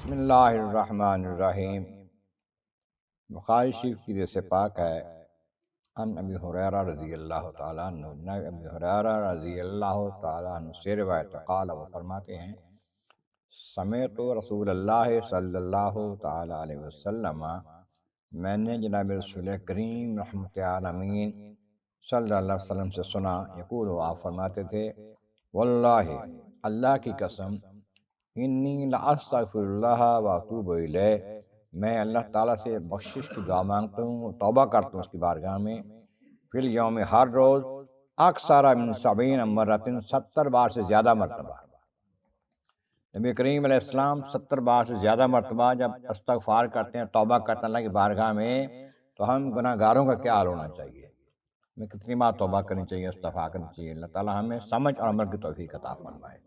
بسم اللہ الرحمن الرحیم۔ بخاری شریف کی حدیث پاک ہے، ان ابی ہریرہ رضی اللہ تعالیٰ عنہ، جناب ابی ہریرہ رضی اللہ تعالیٰ عنہ سے روایت قال، وہ فرماتے ہیں سمعت رسول اللہ صلی اللہ تعالیٰ علیہ وسلم، میں نے جناب رسول کریم رحمت عالمین صلی اللہ علیہ وسلم سے سنا، یقول، آپ فرماتے تھے واللہ، اللہ کی قسم، انی لاستغفر اللہ واتوب الیہ، میں اللہ تعالیٰ سے بخشش کی دعا مانگتا ہوں، توبہ کرتا ہوں اس کی بارگاہ میں، فی الیوم، ہر روز، اکثر من 70 مرتين، 70 بار سے زیادہ مرتبہ۔ نبی کریم علیہ السلام 70 بار سے زیادہ مرتبہ جب استغفار کرتے ہیں، توبہ کرتے ہیں اللہ کی بارگاہ میں، تو ہم گناہ گاروں کا کیا حال ہونا چاہیے؟ ہمیں کتنی بار توبہ کرنی چاہیے، استغفار کرنی چاہیے۔ اللہ تعالیٰ ہمیں سمجھ اور عمل کی توفیق عطا فرمائے۔